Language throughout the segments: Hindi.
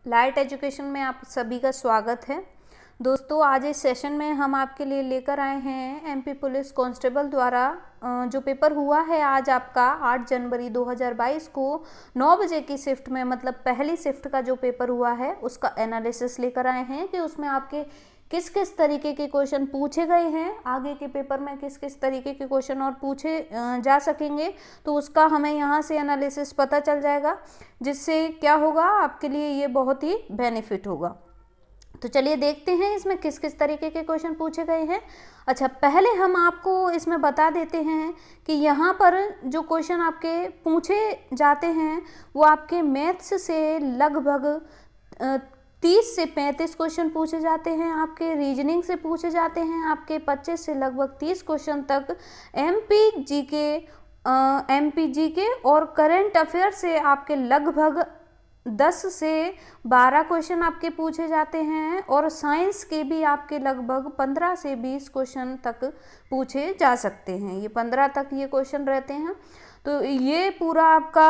लाइट एजुकेशन में आप सभी का स्वागत है। दोस्तों, आज इस सेशन में हम आपके लिए लेकर आए हैं एमपी पुलिस कांस्टेबल द्वारा जो पेपर हुआ है आज आपका 8 जनवरी 2022 को 9 बजे की शिफ्ट में, मतलब पहली शिफ्ट का जो पेपर हुआ है उसका एनालिसिस लेकर आए हैं कि उसमें आपके किस किस तरीके के क्वेश्चन पूछे गए हैं, आगे के पेपर में किस किस तरीके के क्वेश्चन और पूछे जा सकेंगे, तो उसका हमें यहाँ से एनालिसिस पता चल जाएगा, जिससे क्या होगा आपके लिए ये बहुत ही बेनिफिट होगा। तो चलिए देखते हैं इसमें किस किस तरीके के क्वेश्चन पूछे गए हैं। अच्छा, पहले हम आपको इसमें बता देते हैं कि यहाँ पर जो क्वेश्चन आपके पूछे जाते हैं वो आपके मैथ्स से लगभग 30 से 35 क्वेश्चन पूछे जाते हैं, आपके रीजनिंग से पूछे जाते हैं, आपके 25 से लगभग 30 क्वेश्चन तक एमपी जीके और करंट अफेयर से आपके लगभग 10 से 12 क्वेश्चन आपके पूछे जाते हैं और साइंस के भी आपके लगभग 15 से 20 क्वेश्चन तक पूछे जा सकते हैं। ये 15 तक ये क्वेश्चन रहते हैं। तो ये पूरा आपका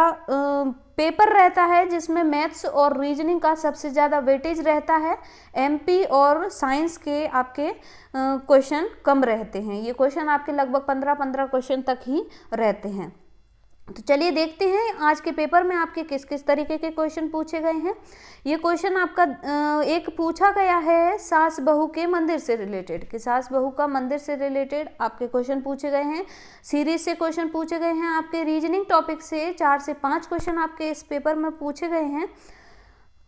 पेपर रहता है जिसमें मैथ्स और रीजनिंग का सबसे ज़्यादा वेटेज रहता है। एमपी और साइंस के आपके क्वेश्चन कम रहते हैं। ये क्वेश्चन आपके लगभग 15-15 क्वेश्चन तक ही रहते हैं। तो चलिए देखते हैं आज के पेपर में आपके किस किस तरीके के क्वेश्चन पूछे गए हैं। ये क्वेश्चन आपका एक पूछा गया है सास बहू के मंदिर से रिलेटेड, कि सास बहू का मंदिर से रिलेटेड आपके क्वेश्चन पूछे गए हैं। सीरीज से क्वेश्चन पूछे गए हैं। आपके रीजनिंग टॉपिक से 4 से 5 क्वेश्चन आपके इस पेपर में पूछे गए हैं।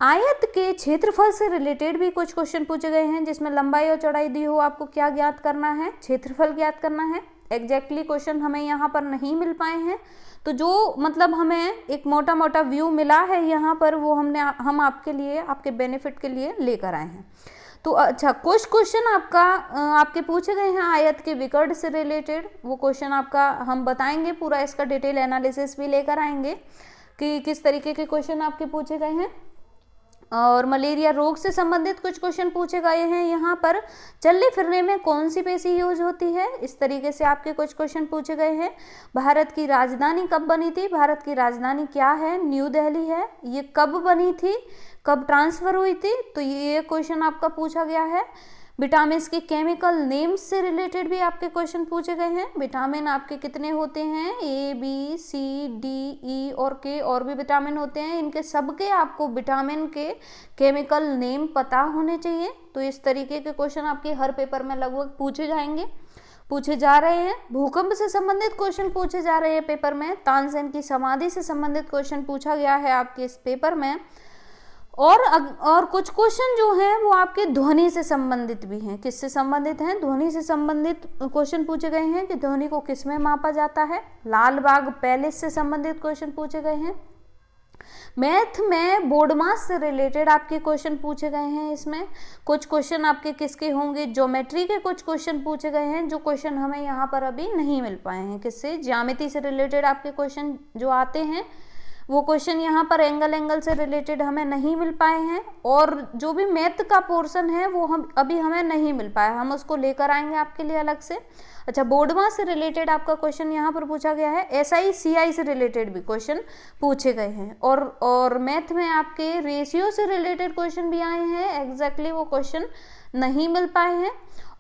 आयत के क्षेत्रफल से रिलेटेड भी कुछ क्वेश्चन पूछे गए हैं, जिसमें लंबाई और चौड़ाई दी हो, आपको क्या ज्ञात करना है, क्षेत्रफल ज्ञात करना है। एग्जैक्टली क्वेश्चन हमें यहाँ पर नहीं मिल पाए हैं, तो जो मतलब हमें एक मोटा मोटा व्यू मिला है यहाँ पर, वो हम आपके लिए, आपके बेनिफिट के लिए लेकर आए हैं। तो अच्छा, कुछ क्वेश्चन आपके पूछे गए हैं आयत के विकर्ण से रिलेटेड। वो क्वेश्चन आपका हम बताएंगे, पूरा इसका डिटेल एनालिसिस भी लेकर आएंगे कि किस तरीके के क्वेश्चन आपके पूछे गए हैं। और मलेरिया रोग से संबंधित कुछ क्वेश्चन पूछे गए हैं। यहाँ पर चलने फिरने में कौन सी पेशी यूज होती है, इस तरीके से आपके कुछ क्वेश्चन पूछे गए हैं। भारत की राजधानी कब बनी थी, भारत की राजधानी क्या है, न्यू दिल्ली है। ये कब बनी थी, कब ट्रांसफर हुई थी, तो ये क्वेश्चन आपका पूछा गया है। विटामिन के केमिकल नेम्स से रिलेटेड भी आपके क्वेश्चन पूछे गए हैं। विटामिन आपके कितने होते हैं, A B C D E और के, और भी विटामिन होते हैं। इनके सबके आपको विटामिन के केमिकल नेम पता होने चाहिए। तो इस तरीके के क्वेश्चन आपके हर पेपर में लगभग पूछे जाएंगे, पूछे जा रहे हैं। भूकंप से संबंधित क्वेश्चन पूछे जा रहे हैं पेपर में। तानसेन की समाधि से संबंधित क्वेश्चन पूछा गया है आपके इस पेपर में। और कुछ क्वेश्चन जो हैं वो आपके ध्वनि से संबंधित भी हैं। किससे संबंधित हैं, ध्वनि से संबंधित क्वेश्चन पूछे गए हैं कि ध्वनि को किस में मापा जाता है। लाल बाग पैलेस से संबंधित क्वेश्चन पूछे गए हैं। मैथ में बोर्ड मास से रिलेटेड आपके क्वेश्चन पूछे गए हैं। इसमें कुछ क्वेश्चन आपके किसके होंगे, ज्योमेट्री के कुछ क्वेश्चन पूछे गए हैं, जो क्वेश्चन हमें यहाँ पर अभी नहीं मिल पाए हैं। किससे, ज्यामिति से रिलेटेड आपके क्वेश्चन जो आते हैं वो क्वेश्चन यहाँ पर एंगल से रिलेटेड हमें नहीं मिल पाए हैं। और जो भी मैथ का पोर्शन है वो हमें नहीं मिल पाया, हम उसको लेकर आएंगे आपके लिए अलग से। अच्छा, बोर्ड मास से रिलेटेड आपका क्वेश्चन यहाँ पर पूछा गया है। एसआई सीआई से रिलेटेड भी क्वेश्चन पूछे गए हैं। और मैथ में आपके रेशियो से रिलेटेड क्वेश्चन भी आए हैं, एग्जैक्टली वो क्वेश्चन नहीं मिल पाए हैं।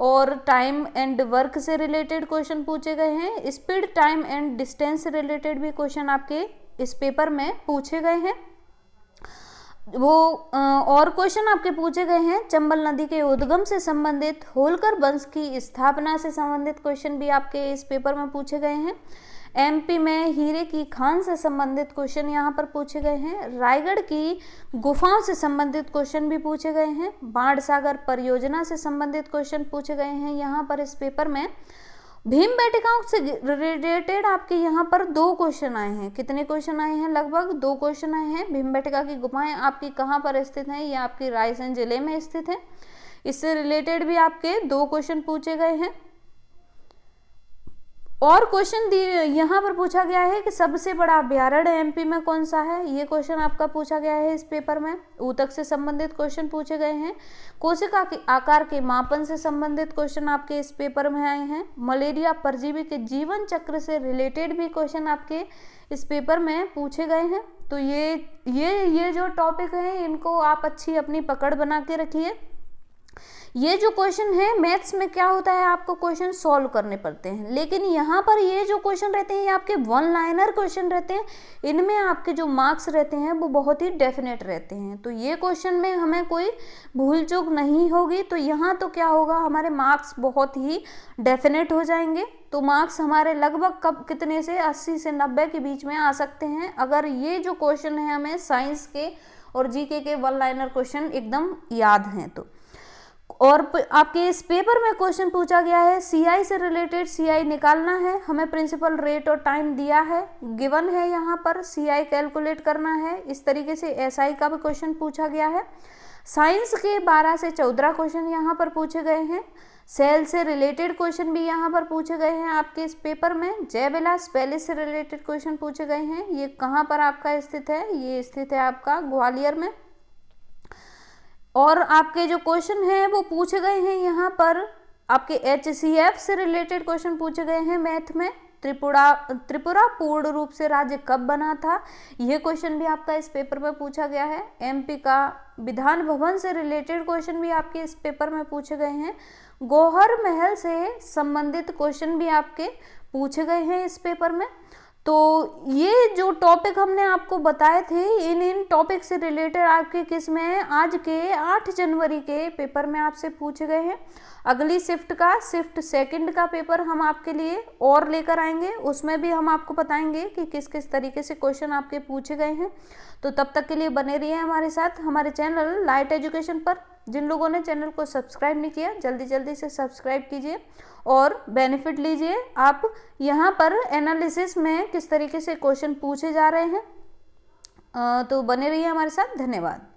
और टाइम एंड वर्क से रिलेटेड क्वेश्चन पूछे गए हैं। स्पीड, टाइम एंड डिस्टेंस से रिलेटेड भी क्वेश्चन आपके इस पेपर में पूछे गए हैं। और क्वेश्चन आपके पूछे गए हैं चंबल नदी के उद्गम से संबंधित, होलकर वंश की स्थापना से संबंधित क्वेश्चन भी आपके इस पेपर में पूछे गए हैं। एमपी में हीरे की खान से संबंधित क्वेश्चन यहाँ पर पूछे गए हैं। रायगढ़ की गुफाओं से संबंधित क्वेश्चन भी पूछे गए हैं। बाण सागर परियोजना से संबंधित क्वेश्चन पूछे गए हैं यहाँ पर इस पेपर में। भीमबेटकाओं से रिलेटेड आपके यहाँ पर 2 क्वेश्चन आए हैं। कितने क्वेश्चन आए हैं, लगभग 2 क्वेश्चन आए हैं। भीमबेटका की गुफाएं आपकी कहाँ पर स्थित हैं, ये आपकी रायसेन जिले में स्थित है। इससे रिलेटेड भी आपके 2 क्वेश्चन पूछे गए हैं। और क्वेश्चन दिए यहाँ पर पूछा गया है कि सबसे बड़ा अभ्यारण्य एमपी में कौन सा है, ये क्वेश्चन आपका पूछा गया है इस पेपर में। ऊतक से संबंधित क्वेश्चन पूछे गए हैं। कोशिका के आकार के मापन से संबंधित क्वेश्चन आपके इस पेपर में आए हैं। मलेरिया परजीवी के जीवन चक्र से रिलेटेड भी क्वेश्चन आपके इस पेपर में पूछे गए हैं। तो ये जो टॉपिक है इनको आप अच्छी अपनी पकड़ बना के रखिए। ये जो क्वेश्चन है मैथ्स में क्या होता है, आपको क्वेश्चन सॉल्व करने पड़ते हैं, लेकिन यहाँ पर ये जो क्वेश्चन रहते हैं ये आपके वन लाइनर क्वेश्चन रहते हैं। इनमें आपके जो मार्क्स रहते हैं वो बहुत ही डेफिनेट रहते हैं। तो ये क्वेश्चन में हमें कोई भूल चूक नहीं होगी। तो यहाँ तो क्या होगा, हमारे मार्क्स बहुत ही डेफिनेट हो जाएंगे। तो मार्क्स हमारे लगभग कब कितने से 80 से 90 के बीच में आ सकते हैं, अगर ये जो क्वेश्चन है हमें साइंस के और जीके के वन लाइनर क्वेश्चन एकदम याद हैं। तो और आपके इस पेपर में क्वेश्चन पूछा गया है सीआई से रिलेटेड, सीआई निकालना है हमें, प्रिंसिपल रेट और टाइम दिया है, गिवन है, यहाँ पर सीआई कैलकुलेट करना है। इस तरीके से एसआई का भी क्वेश्चन पूछा गया है। साइंस के 12 से 14 क्वेश्चन यहाँ पर पूछे गए हैं। सेल से रिलेटेड क्वेश्चन भी यहाँ पर पूछे गए हैं आपके इस पेपर में। जयविलास पैलेस से रिलेटेड क्वेश्चन पूछे गए हैं। ये कहाँ पर आपका स्थित है, ये स्थित है आपका ग्वालियर में। और आपके जो क्वेश्चन हैं वो पूछे गए हैं यहाँ पर आपके HCF से रिलेटेड क्वेश्चन पूछे गए हैं मैथ में। त्रिपुरा पूर्ण रूप से राज्य कब बना था, यह क्वेश्चन भी आपका इस पेपर में पूछा गया है। MP का विधान भवन से रिलेटेड क्वेश्चन भी आपके इस पेपर में पूछे गए हैं। गौहर महल से संबंधित क्वेश्चन भी आपके पूछे गए हैं इस पेपर में। तो ये जो टॉपिक हमने आपको बताए थे इन टॉपिक से रिलेटेड आपके किस में आज के 8 जनवरी के पेपर में आपसे पूछे गए हैं। अगली शिफ्ट सेकंड का पेपर हम आपके लिए और लेकर आएंगे, उसमें भी हम आपको बताएंगे कि किस किस तरीके से क्वेश्चन आपके पूछे गए हैं। तो तब तक के लिए बने रहिए हमारे साथ हमारे चैनल लाइट एजुकेशन पर। जिन लोगों ने चैनल को सब्सक्राइब नहीं किया जल्दी से सब्सक्राइब कीजिए और बेनिफिट लीजिए। आप यहाँ पर एनालिसिस में किस तरीके से क्वेश्चन पूछे जा रहे हैं। तो बने रहिए हमारे साथ। धन्यवाद।